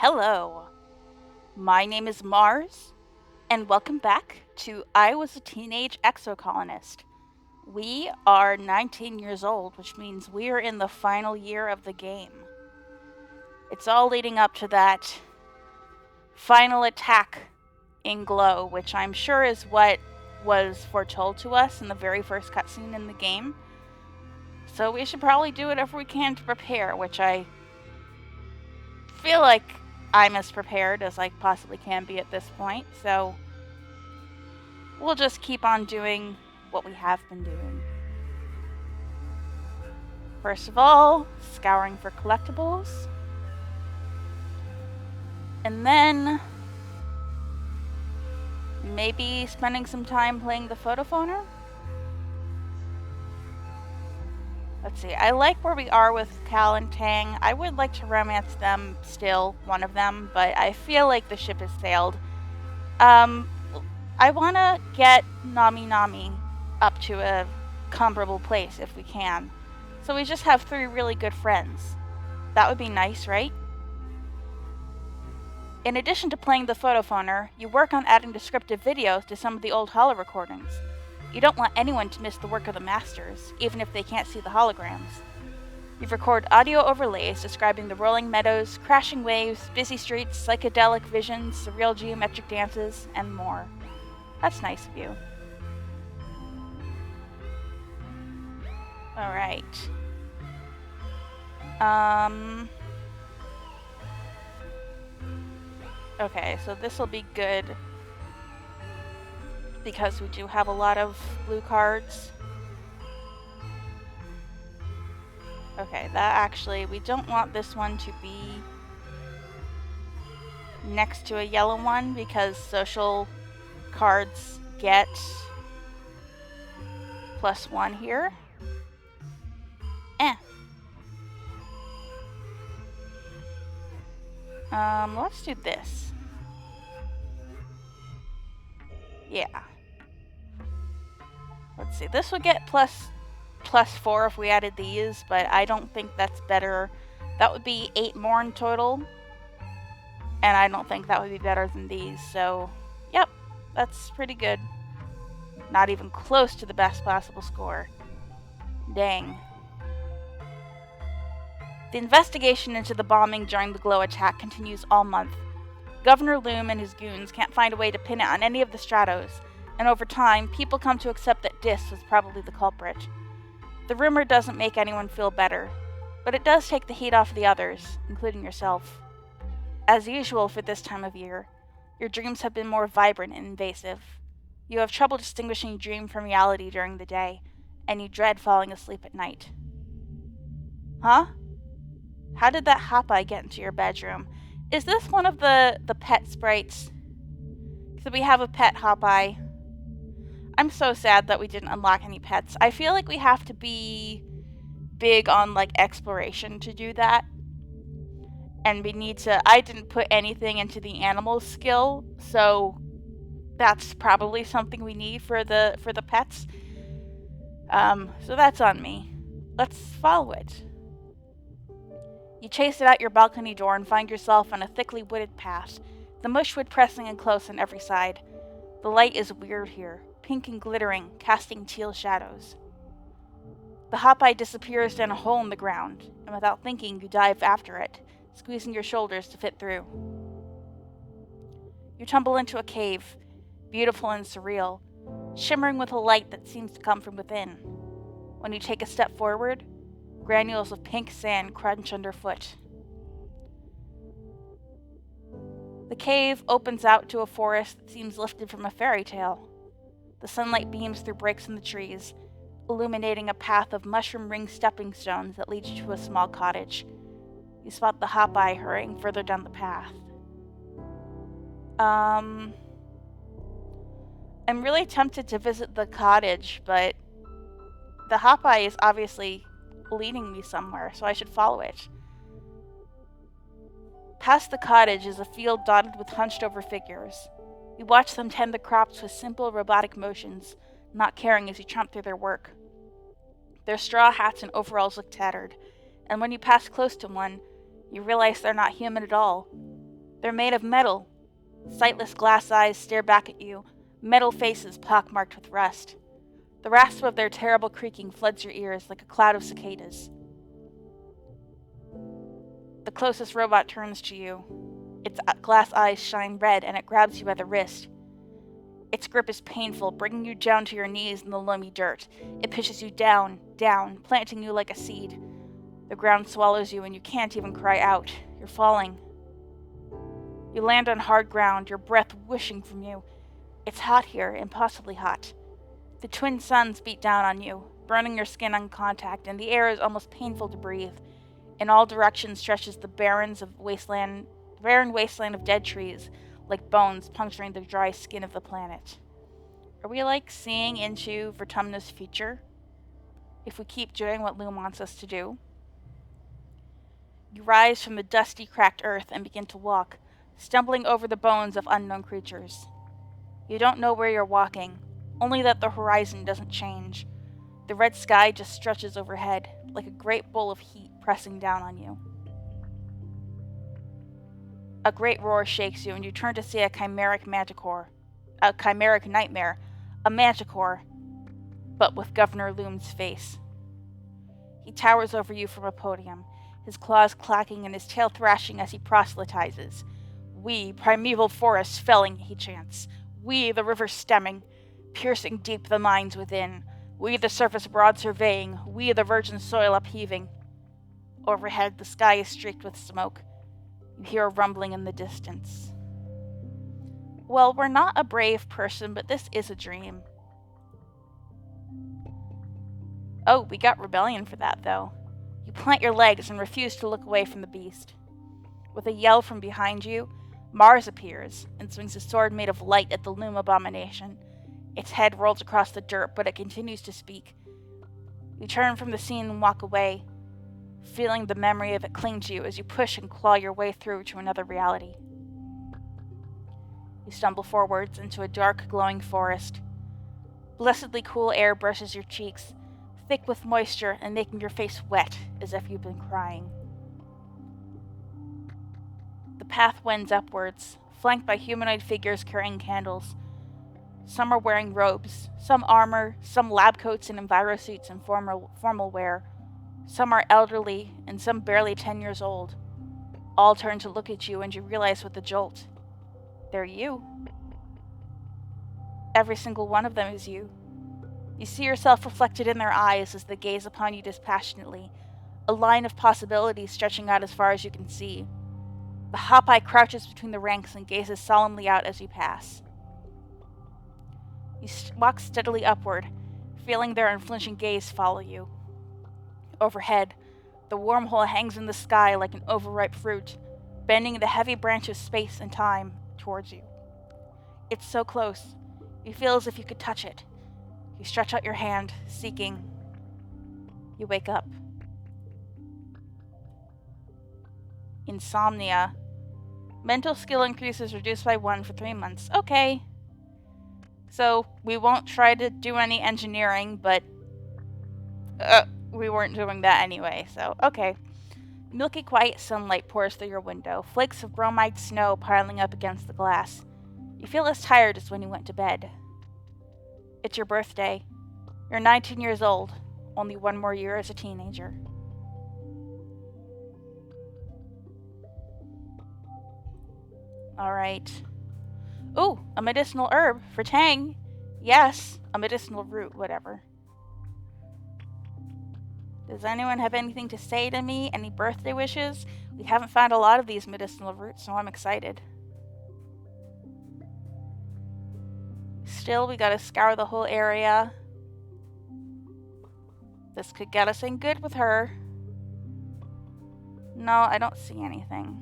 Hello, my name is Mars, and welcome back to I Was a Teenage Exocolonist. We are 19 years old, which means we are in the final year of the game. It's all leading up to that final attack in Glow, which I'm sure is what was foretold to us in the very first cutscene in the game. So we should probably do whatever we can to prepare, which I feel like I'm as prepared as I possibly can be at this point, so we'll just keep on doing what we have been doing. First of all, scouring for collectibles. And then maybe spending some time playing the photophoner. Let's see, I like where we are with Cal and Tang. I would like to romance them still, one of them, but I feel like the ship has sailed. I want to get Nami Nami up to a comparable place if we can. So we just have 3 really good friends. That would be nice, right? In addition to playing the photophoner, you work on adding descriptive videos to some of the old holo recordings. You don't want anyone to miss the work of the masters, even if they can't see the holograms. You record audio overlays describing the rolling meadows, crashing waves, busy streets, psychedelic visions, surreal geometric dances, and more. That's nice of you. Alright. Okay, so this will be good because we do have a lot of blue cards. Okay, that actually, we don't want this one to be next to a yellow one because social cards get +1 here. Let's do this. Yeah. Let's see, this would get +4 if we added these, but I don't think that's better. That would be 8 more in total, and I don't think that would be better than these, so yep, that's pretty good. Not even close to the best possible score. Dang. The investigation into the bombing during the Glow attack continues all month. Governor Loom and his goons can't find a way to pin it on any of the Stratos, and over time, people come to accept that Dis was probably the culprit. The rumor doesn't make anyone feel better, but it does take the heat off the others, including yourself. As usual for this time of year, your dreams have been more vibrant and invasive. You have trouble distinguishing dream from reality during the day, and you dread falling asleep at night. Huh? How did that Hopeye get into your bedroom? Is this one of the pet sprites? So we have a pet Hopeye. I'm so sad that we didn't unlock any pets. I feel like we have to be big on like exploration to do that. And we need to, I didn't put anything into the animal skill, so that's probably something we need for the pets. So that's on me. Let's follow it. You chase it out your balcony door and find yourself on a thickly wooded path, the mushwood pressing in close on every side. The light is weird here, pink and glittering, casting teal shadows. The Hopeye disappears down a hole in the ground, and without thinking, you dive after it, squeezing your shoulders to fit through. You tumble into a cave, beautiful and surreal, shimmering with a light that seems to come from within. When you take a step forward, granules of pink sand crunch underfoot. The cave opens out to a forest that seems lifted from a fairy tale. The sunlight beams through breaks in the trees, illuminating a path of mushroom ring stepping stones that leads you to a small cottage. You spot the Hopeye hurrying further down the path. I'm really tempted to visit the cottage, but the Hopeye is obviously leading me somewhere, so I should follow it. Past the cottage is a field dotted with hunched-over figures. You watch them tend the crops with simple robotic motions, not caring as you tramp through their work. Their straw hats and overalls look tattered, and when you pass close to one, you realize they're not human at all. They're made of metal. Sightless glass eyes stare back at you, metal faces pockmarked with rust. The rasp of their terrible creaking floods your ears like a cloud of cicadas. The closest robot turns to you. Its glass eyes shine red, and it grabs you by the wrist. Its grip is painful, bringing you down to your knees in the loamy dirt. It pushes you down, down, planting you like a seed. The ground swallows you, and you can't even cry out. You're falling. You land on hard ground, your breath whooshing from you. It's hot here, impossibly hot. The twin suns beat down on you, burning your skin on contact, and the air is almost painful to breathe. In all directions stretches the barren wasteland of dead trees, like bones puncturing the dry skin of the planet. Are we seeing into Vertumna's future? If we keep doing what Loom wants us to do? You rise from the dusty, cracked earth and begin to walk, stumbling over the bones of unknown creatures. You don't know where you're walking, only that the horizon doesn't change. The red sky just stretches overhead, like a great bowl of heat pressing down on you. A great roar shakes you, and you turn to see a chimeric nightmare, a manticore, but with Governor Loom's face. He towers over you from a podium, his claws clacking and his tail thrashing as he proselytizes. We, primeval forests felling, he chants. We, the river stemming, piercing deep the mines within. We, the surface broad surveying. We, the virgin soil upheaving. Overhead, the sky is streaked with smoke. You hear a rumbling in the distance. Well, we're not a brave person, but this is a dream. Oh, we got rebellion for that, though. You plant your legs and refuse to look away from the beast. With a yell from behind you, Mars appears and swings a sword made of light at the Loom abomination. Its head rolls across the dirt, but it continues to speak. You turn from the scene and walk away, feeling the memory of it cling to you as you push and claw your way through to another reality. You stumble forwards into a dark, glowing forest. Blessedly cool air brushes your cheeks, thick with moisture and making your face wet as if you've been crying. The path wends upwards, flanked by humanoid figures carrying candles. Some are wearing robes, some armor, some lab coats and envirosuits in formal wear. Some are elderly, and some barely 10 years old. All turn to look at you, and you realize with a jolt, they're you. Every single one of them is you. You see yourself reflected in their eyes as they gaze upon you dispassionately, a line of possibilities stretching out as far as you can see. The Hopeye crouches between the ranks and gazes solemnly out as you pass. You walk steadily upward, feeling their unflinching gaze follow you. Overhead, the wormhole hangs in the sky like an overripe fruit, bending the heavy branch of space and time towards you. It's so close, you feel as if you could touch it. You stretch out your hand, seeking. You wake up. Insomnia. Mental skill increases reduced by 1 for 3 months. Okay. So, we won't try to do any engineering, but we weren't doing that anyway, so okay. Milky quiet sunlight pours through your window, flakes of bromide snow piling up against the glass. You feel as tired as when you went to bed. It's your birthday. You're 19 years old, only 1 more year as a teenager. Alright. Ooh, a medicinal herb for Tang. Yes, a medicinal root, whatever. Does anyone have anything to say to me? Any birthday wishes? We haven't found a lot of these medicinal roots, so I'm excited. Still, we gotta scour the whole area. This could get us in good with her. No, I don't see anything.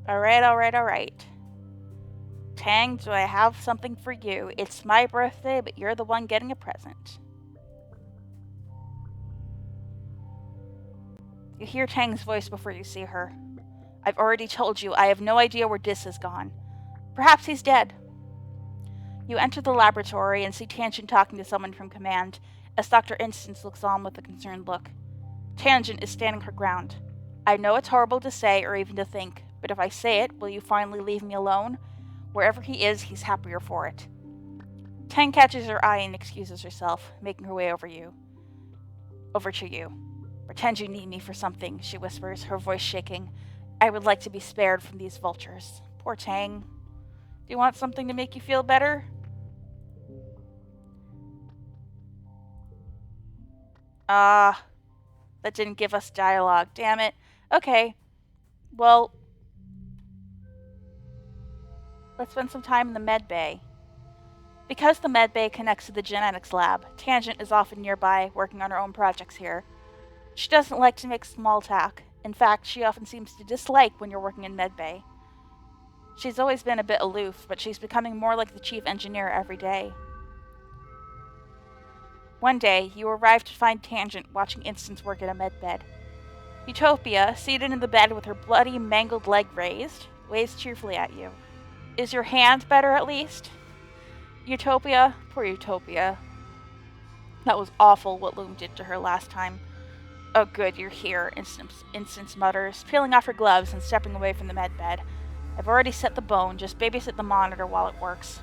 Alright. Tang, do I have something for you? It's my birthday, but you're the one getting a present. You hear Tang's voice before you see her. I've already told you, I have no idea where Dis has gone. Perhaps he's dead. You enter the laboratory and see Tangent talking to someone from command, as Dr. Instance looks on with a concerned look. Tangent is standing her ground. I know it's horrible to say or even to think, but if I say it, will you finally leave me alone? Wherever he is, he's happier for it. Tang catches her eye and excuses herself, making her way over to you. Pretend you need me for something, she whispers, her voice shaking. I would like to be spared from these vultures. Poor Tang. Do you want something to make you feel better? That didn't give us dialogue. Damn it. Okay. Well, let's spend some time in the med bay. Because the med bay connects to the genetics lab, Tangent is often nearby, working on her own projects here. She doesn't like to make small talk. In fact, she often seems to dislike when you're working in med bay. She's always been a bit aloof, but she's becoming more like the chief engineer every day. One day, you arrive to find Tangent watching Instance work at a medbed. Utopia, seated in the bed with her bloody, mangled leg raised, waves cheerfully at you. Is your hand better at least? Utopia, poor Utopia. That was awful what Loom did to her last time. Oh good, you're here, Instance mutters, peeling off her gloves and stepping away from the medbed. I've already set the bone, just babysit the monitor while it works.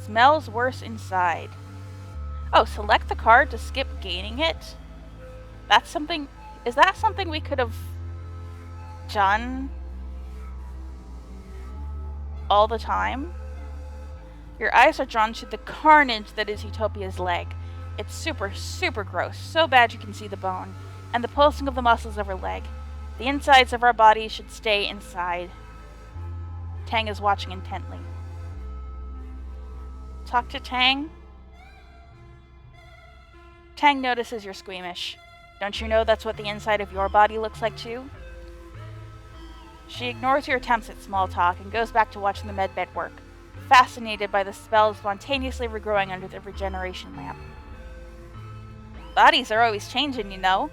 Smells worse inside. Oh, select the card to skip gaining it? That's something... Is that something we could have done all the time? Your eyes are drawn to the carnage that is Utopia's leg. It's super, super gross. So bad you can see the bone. And the pulsing of the muscles of her leg. The insides of our bodies should stay inside. Tang is watching intently. Talk to Tang? Tang notices you're squeamish. Don't you know that's what the inside of your body looks like too? She ignores your attempts at small talk and goes back to watching the medbed work, fascinated by the spells spontaneously regrowing under the regeneration lamp. Bodies are always changing, you know.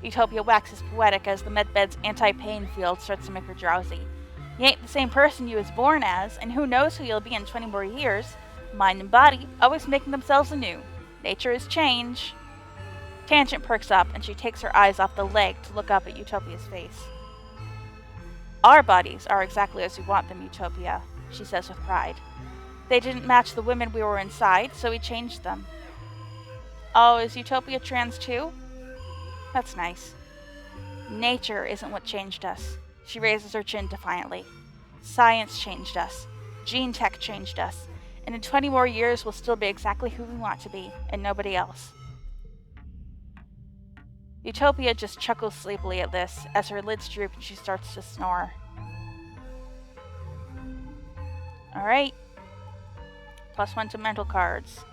Utopia waxes poetic as the medbed's anti-pain field starts to make her drowsy. You ain't the same person you was born as, and who knows who you'll be in 20 more years. Mind and body, always making themselves anew. Nature is change. Tangent perks up, and she takes her eyes off the leg to look up at Utopia's face. Our bodies are exactly as we want them, Utopia, she says with pride. They didn't match the women we were inside, so we changed them. Oh, is Utopia trans too? That's nice. Nature isn't what changed us. She raises her chin defiantly. Science changed us. Gene tech changed us. And in 20 more years, we'll still be exactly who we want to be, and nobody else. Utopia just chuckles sleepily at this, as her lids droop and she starts to snore. Alright. +1 to mental cards.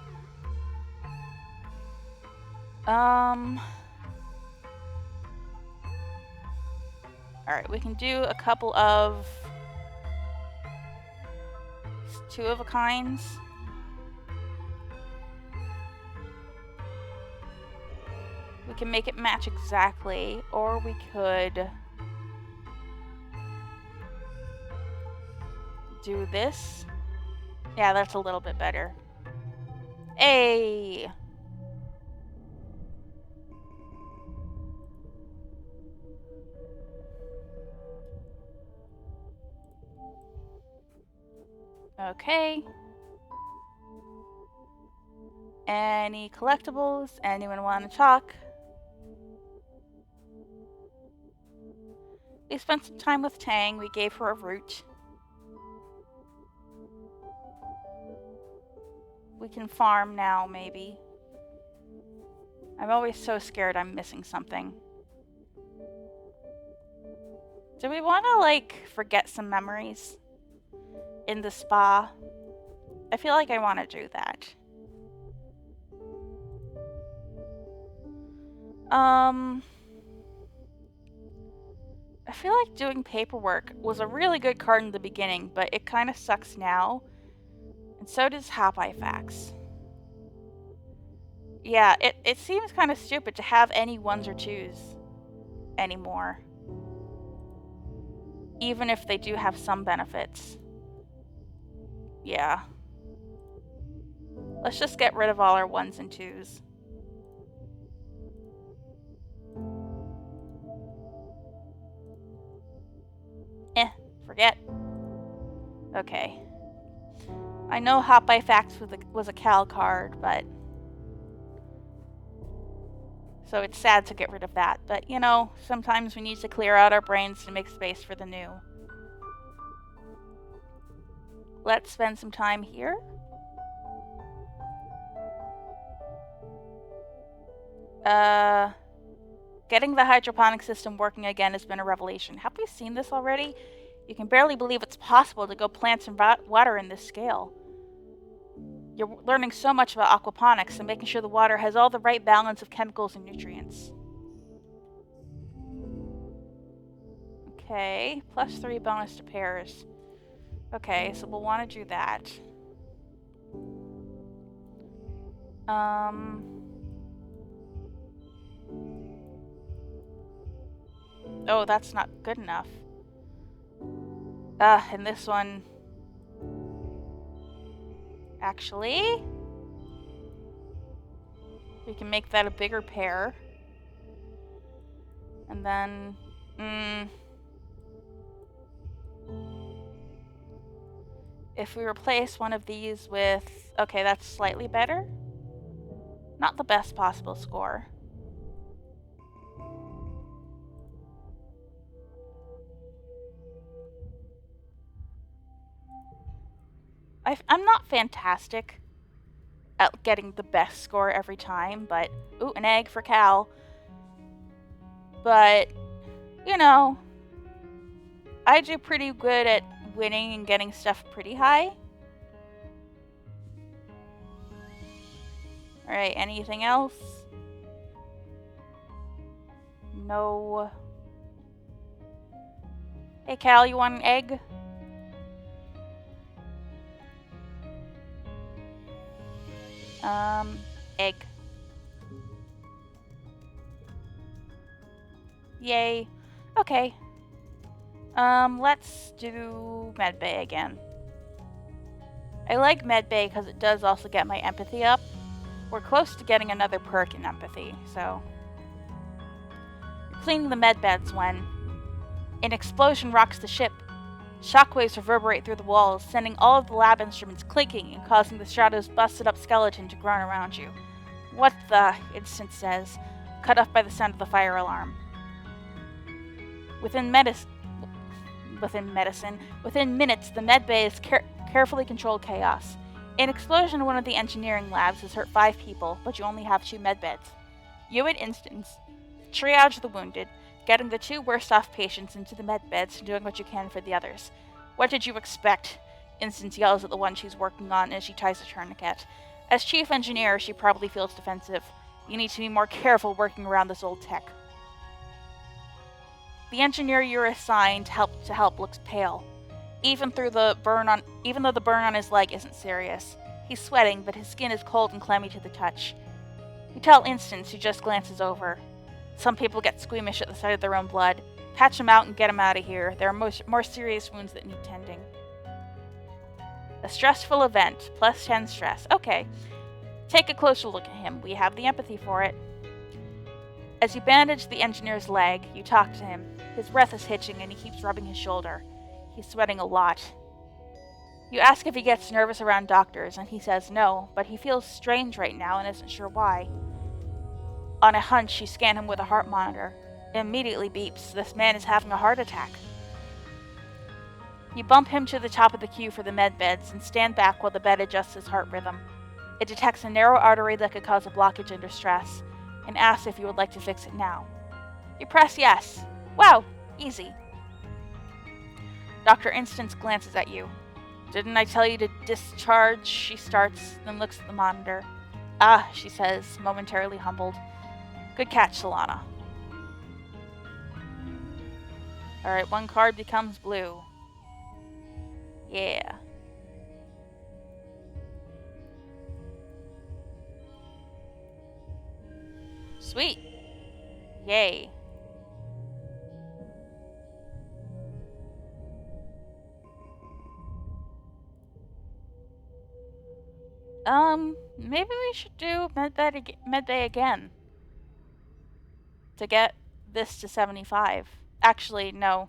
Alright, we can do a couple of 2 of a kinds. We can make it match exactly, or we could do this. Yeah, that's a little bit better. Hey! Okay. Any collectibles? Anyone want to talk? We spent some time with Tang. We gave her a root. We can farm now, maybe. I'm always so scared I'm missing something. Do we want to, like, forget some memories in the spa? I feel like I want to do that. I feel like doing paperwork was a really good card in the beginning, but it kind of sucks now. And so does Hopeye Facts. Yeah, it seems kind of stupid to have any 1s or 2s anymore. Even if they do have some benefits. Yeah. Let's just get rid of all our 1s and 2s. Forget. Okay. I know Hopeye Facts was a Cal card, but... So it's sad to get rid of that. But, you know, sometimes we need to clear out our brains to make space for the new. Let's spend some time here. Getting the hydroponic system working again has been a revelation. Have we seen this already? You can barely believe it's possible to go plant some water in this scale. You're learning so much about aquaponics and making sure the water has all the right balance of chemicals and nutrients. Okay, +3 bonus to pairs. Okay, so we'll want to do that. Oh, that's not good enough. And this one... Actually... We can make that a bigger pair. And then... If we replace one of these with... Okay, that's slightly better. Not the best possible score. I'm not fantastic at getting the best score every time, but... Ooh, an egg for Cal. But, you know... I do pretty good at winning and getting stuff pretty high. Alright, anything else? No. Hey Cal, you want an egg? Egg. Yay. Okay. Let's do medbay again. I like medbay because it does also get my empathy up. We're close to getting another perk in empathy, so... You're cleaning the medbeds when... An explosion rocks the ship. Shockwaves reverberate through the walls, sending all of the lab instruments clinking and causing the Strato's busted-up skeleton to groan around you. What the... Instant says, cut off by the sound of the fire alarm. Within minutes, the medbay is carefully controlled chaos. An explosion in one of the engineering labs has hurt 5 people, but you only have 2 medbeds. You and Instance triage the wounded, getting the 2 worst-off patients into the medbeds and doing what you can for the others. What did you expect? Instance yells at the one she's working on as she ties a tourniquet. As chief engineer, she probably feels defensive. You need to be more careful working around this old tech. The engineer you're assigned to help looks pale. Even though the burn on his leg isn't serious. He's sweating, but his skin is cold and clammy to the touch. You tell Instance, who just glances over. Some people get squeamish at the sight of their own blood. Patch him out and get him out of here. There are more serious wounds that need tending. A stressful event, +10 stress. Okay. Take a closer look at him. We have the empathy for it. As you bandage the engineer's leg, you talk to him. His breath is hitching and he keeps rubbing his shoulder. He's sweating a lot. You ask if he gets nervous around doctors, and he says no, but he feels strange right now and isn't sure why. On a hunch, you scan him with a heart monitor. It immediately beeps. This man is having a heart attack. You bump him to the top of the queue for the med beds and stand back while the bed adjusts his heart rhythm. It detects a narrow artery that could cause a blockage under stress, and asks if you would like to fix it now. You press yes. Wow, easy. Dr. Instance glances at you. Didn't I tell you to discharge? She starts, then looks at the monitor. Ah, she says, momentarily humbled. Good catch, Solana. Alright, 1 card becomes blue. Yeah. Sweet. Yay. Maybe we should do medbay again. To get this to 75. Actually, no.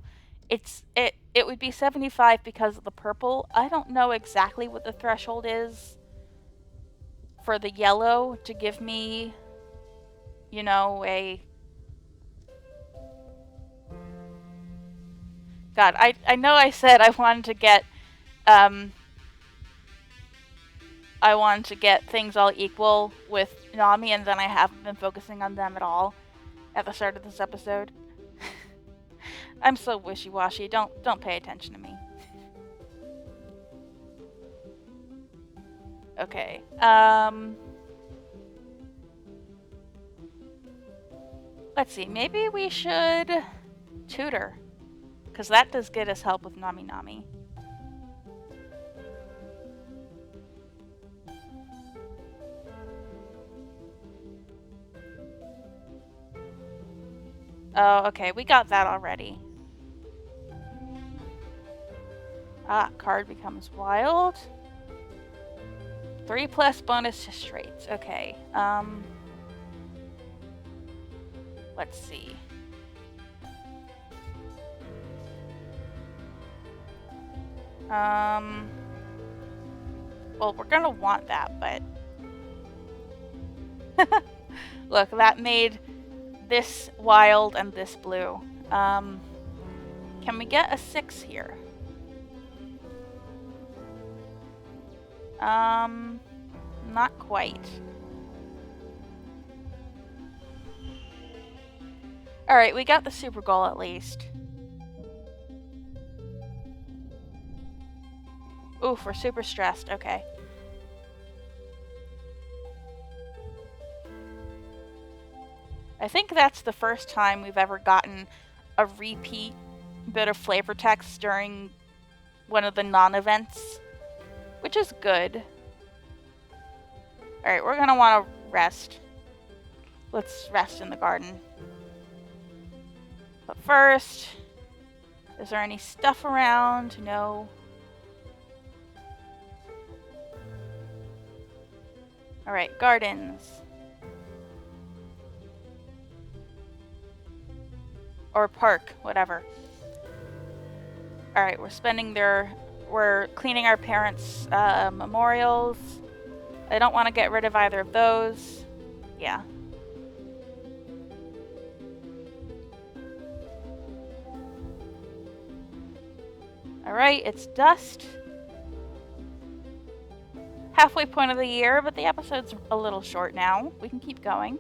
It would be 75 because of the purple. I don't know exactly what the threshold is for the yellow to give me, you know, a... God, I know I said I wanted to get things all equal with Nami, and then I haven't been focusing on them at all at the start of this episode. I'm so wishy-washy. Don't pay attention to me. Okay. Let's see. Maybe we should tutor, because that does get us help with Nami Nami. Oh, okay. We got that already. Ah, card becomes wild. 3+ bonus to straights. Okay. Let's see. Well, we're gonna want that, but... Look, that made this wild and this blue. Can we get a 6 here? Not quite. Alright, we got the super goal at least. Oof, we're super stressed. Okay. I think that's the first time we've ever gotten a repeat bit of flavor text during one of the non-events, which is good. Alright, we're gonna want to rest. Let's rest in the garden. But first, is there any stuff around? No. Alright, gardens. Or park, whatever. Alright, we're cleaning our parents' memorials. I don't want to get rid of either of those. Yeah. Alright, it's dusk. Halfway point of the year, but the episode's a little short now. We can keep going.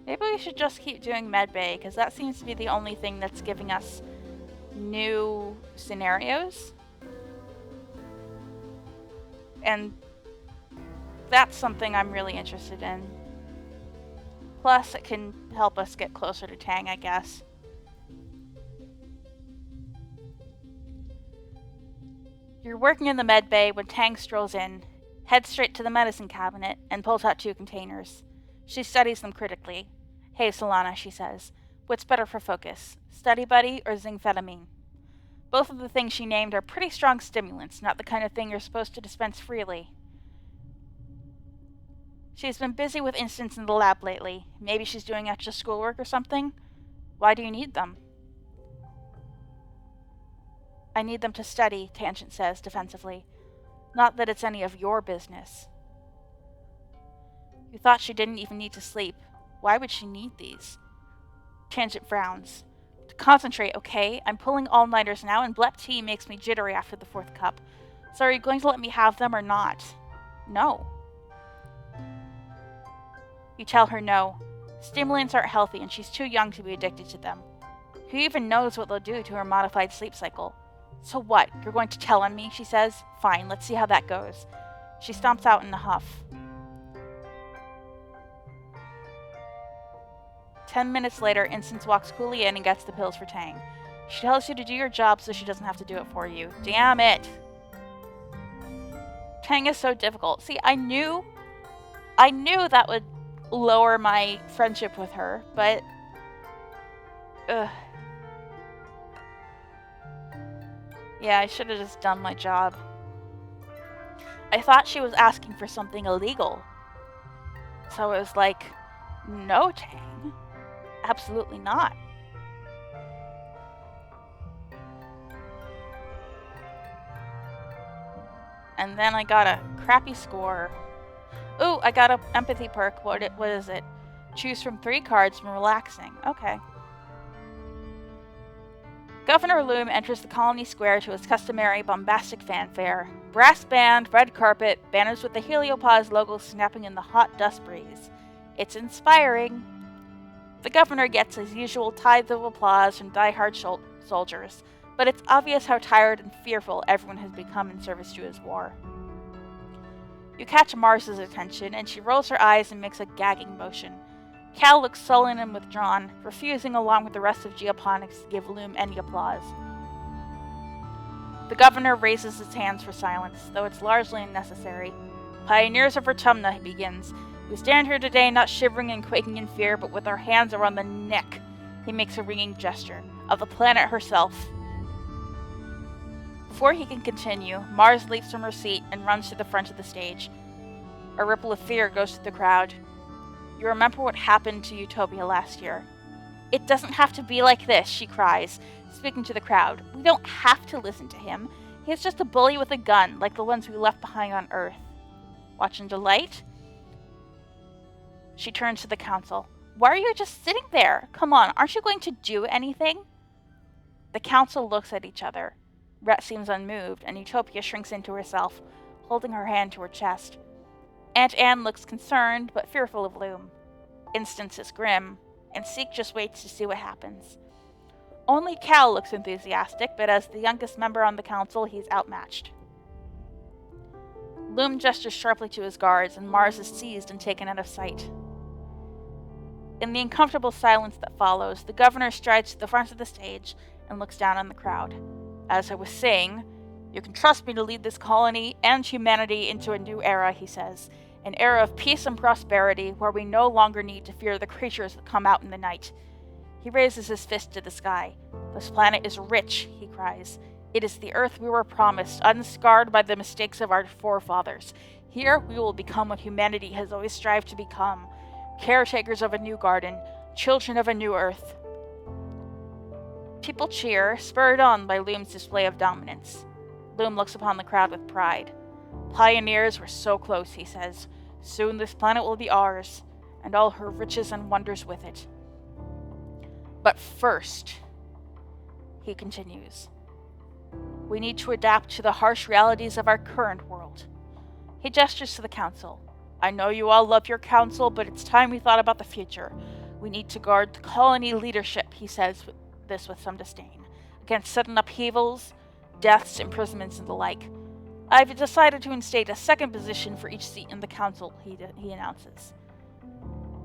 Maybe we should just keep doing medbay, because that seems to be the only thing that's giving us new scenarios. And that's something I'm really interested in. Plus, it can help us get closer to Tang, I guess. You're working in the med bay when Tang strolls in, heads straight to the medicine cabinet, and pulls out 2 containers. She studies them critically. "Hey, Solana," she says. "What's better for focus, Study Buddy or zingfetamine?" Both of the things she named are pretty strong stimulants, not the kind of thing you're supposed to dispense freely. She's been busy with instants in the lab lately. Maybe she's doing extra schoolwork or something? Why do you need them? "I need them to study," Tangent says defensively. "Not that it's any of your business." You thought she didn't even need to sleep. Why would she need these? Tangent frowns. "To concentrate, okay? I'm pulling all-nighters now, and blep tea makes me jittery after the 4th cup. So are you going to let me have them or not?" "No." You tell her no. Stimulants aren't healthy, and she's too young to be addicted to them. Who even knows what they'll do to her modified sleep cycle? "So what? You're going to tell on me?" she says. "Fine, let's see how that goes." She stomps out in a huff. 10 minutes later, Instance walks coolly in and gets the pills for Tang. She tells you to do your job so she doesn't have to do it for you. Damn it! Tang is so difficult. See, I knew that would lower my friendship with her, but... Ugh. Yeah, I should have just done my job. I thought she was asking for something illegal. So it was like, no, Tang. Absolutely not. And then I got a crappy score. Ooh, I got a empathy perk. What is it? Choose from 3 cards from relaxing. Okay. Governor Loom enters the colony square to his customary bombastic fanfare. Brass band, red carpet, banners with the Heliopause logo snapping in the hot dust breeze. It's inspiring. The governor gets his usual tithe of applause from die-hard soldiers, but it's obvious how tired and fearful everyone has become in service to his war. You catch Mars's attention, and she rolls her eyes and makes a gagging motion. Cal looks sullen and withdrawn, refusing along with the rest of Geoponics to give Loom any applause. The governor raises his hands for silence, though it's largely unnecessary. Pioneers of Rotumna, he begins. We stand here today not shivering and quaking in fear, but with our hands around the neck, he makes a ringing gesture, of the planet herself. Before he can continue, Mars leaps from her seat and runs to the front of the stage. A ripple of fear goes through the crowd. You remember what happened to Utopia last year. It doesn't have to be like this, she cries, speaking to the crowd. We don't have to listen to him. He is just a bully with a gun, like the ones we left behind on Earth. Watch in delight? She turns to the council. Why are you just sitting there? Come on, aren't you going to do anything? The council looks at each other. Rhett seems unmoved, and Utopia shrinks into herself, holding her hand to her chest. Aunt Anne looks concerned, but fearful of Loom. Instance is grim, and Seek just waits to see what happens. Only Cal looks enthusiastic, but as the youngest member on the council, he's outmatched. Loom gestures sharply to his guards, and Mars is seized and taken out of sight. In the uncomfortable silence that follows, the governor strides to the front of the stage and looks down on the crowd. As I was saying, you can trust me to lead this colony and humanity into a new era, he says. An era of peace and prosperity where we no longer need to fear the creatures that come out in the night. He raises his fist to the sky. This planet is rich, he cries. It is the Earth we were promised, unscarred by the mistakes of our forefathers. Here we will become what humanity has always strived to become. Caretakers of a new garden, children of a new Earth. People cheer, spurred on by Loom's display of dominance. Loom looks upon the crowd with pride. Pioneers were so close, he says. Soon this planet will be ours, and all her riches and wonders with it. But first, he continues, we need to adapt to the harsh realities of our current world. He gestures to the council. I know you all love your council, but it's time we thought about the future. We need to guard the colony leadership, he says this with some disdain, against sudden upheavals, deaths, imprisonments, and the like. I've decided to instate a second position for each seat in the council, he announces.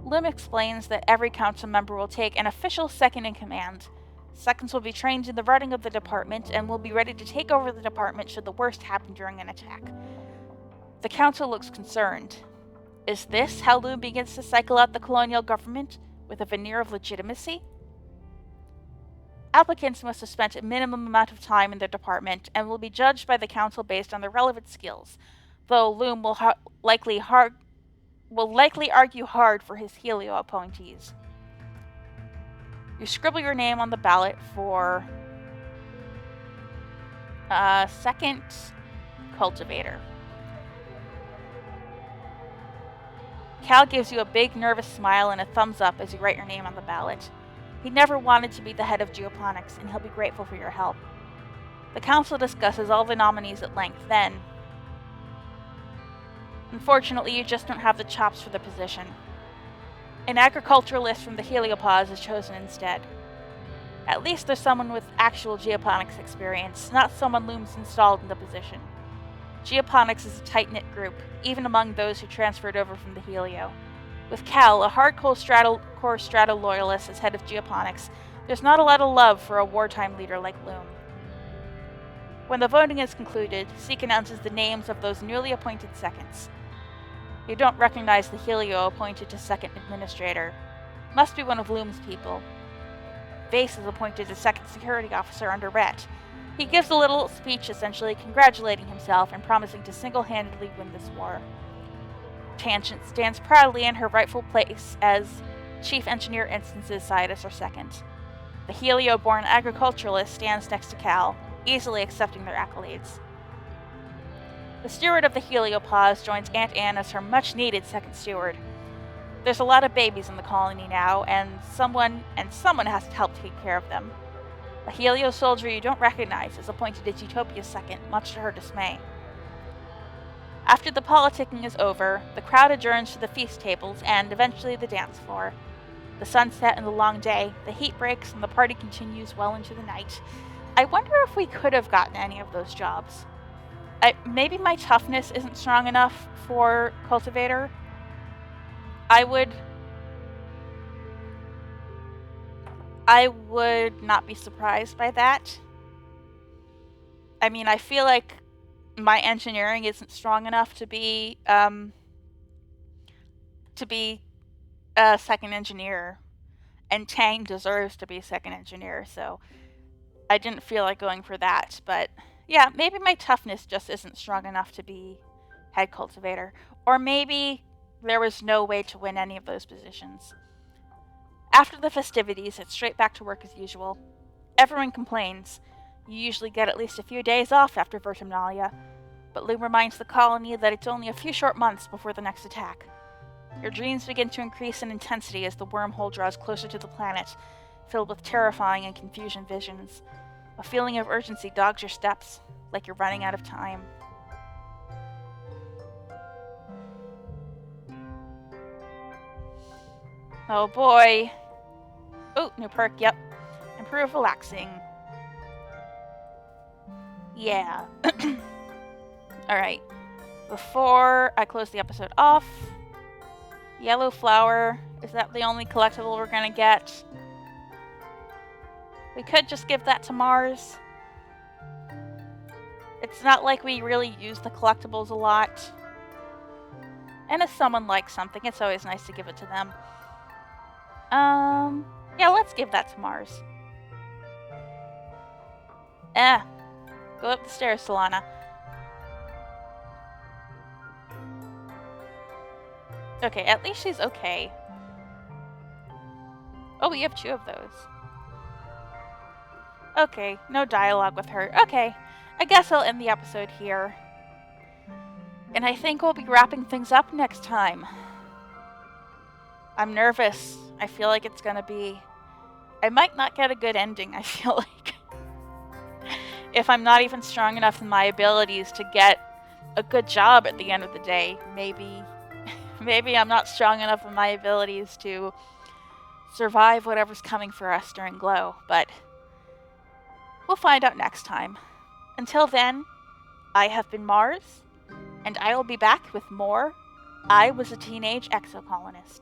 Loom explains that every council member will take an official second in command. Seconds will be trained in the running of the department and will be ready to take over the department should the worst happen during an attack. The council looks concerned. Is this how Loom begins to cycle out the colonial government, with a veneer of legitimacy? Applicants must have spent a minimum amount of time in their department and will be judged by the council based on their relevant skills, though Loom will likely argue hard for his Helio appointees. You scribble your name on the ballot for second cultivator. Cal gives you a big, nervous smile and a thumbs up as you write your name on the ballot. He never wanted to be the head of Geoponics, and he'll be grateful for your help. The council discusses all the nominees at length, then. Unfortunately, you just don't have the chops for the position. An agriculturalist from the Heliopause is chosen instead. At least there's someone with actual geoponics experience, not someone Loom's installed in the position. Geoponics is a tight-knit group, even among those who transferred over from the Helio. With Cal, a hardcore Strato loyalist as head of Geoponics, there's not a lot of love for a wartime leader like Loom. When the voting is concluded, Seek announces the names of those newly appointed seconds. You don't recognize the Helio appointed to second administrator. Must be one of Loom's people. Vase is appointed as second security officer under Rhett. He gives a little speech essentially congratulating himself and promising to single-handedly win this war. Tangent stands proudly in her rightful place as chief engineer instances Sidus are second. The Helio-born agriculturalist stands next to Cal, easily accepting their accolades. The steward of the heliopause joins Aunt Anne as her much-needed second steward. There's a lot of babies in the colony now, and someone has to help take care of them. A helio soldier you don't recognize is appointed as Utopia's second, much to her dismay. After the politicking is over, the crowd adjourns to the feast tables and, eventually, the dance floor. The sunset and the long day, the heat breaks, and the party continues well into the night. I wonder if we could have gotten any of those jobs. Maybe my toughness isn't strong enough for cultivator. I would not be surprised by that. I mean, I feel like my engineering isn't strong enough to be a second engineer, and Tang deserves to be second engineer, so I didn't feel like going for that. But yeah, maybe my toughness just isn't strong enough to be head cultivator, or maybe there was no way to win any of those positions. After the festivities, it's straight back to work as usual. Everyone complains. You usually get at least a few days off after Vertimnalia, but Lou reminds the colony that it's only a few short months before the next attack. Your dreams begin to increase in intensity as the wormhole draws closer to the planet, filled with terrifying and confusion visions. A feeling of urgency dogs your steps, like you're running out of time. Oh boy. Oh, new perk, yep. Improve relaxing. Yeah. Alright. Before I close the episode off, yellow flower. Is that the only collectible we're gonna get? We could just give that to Mars. It's not like we really use the collectibles a lot. And if someone likes something, it's always nice to give it to them. Yeah, let's give that to Mars. Go up the stairs, Solana. Okay, at least she's okay. Oh, we have 2 of those. Okay, no dialogue with her. Okay, I guess I'll end the episode here. And I think we'll be wrapping things up next time. I'm nervous. I feel like it's gonna be... I might not get a good ending, I feel like. If I'm not even strong enough in my abilities to get a good job at the end of the day, maybe I'm not strong enough in my abilities to survive whatever's coming for us during Glow, but we'll find out next time. Until then, I have been Mars, and I will be back with more I Was a Teenage Exocolonist.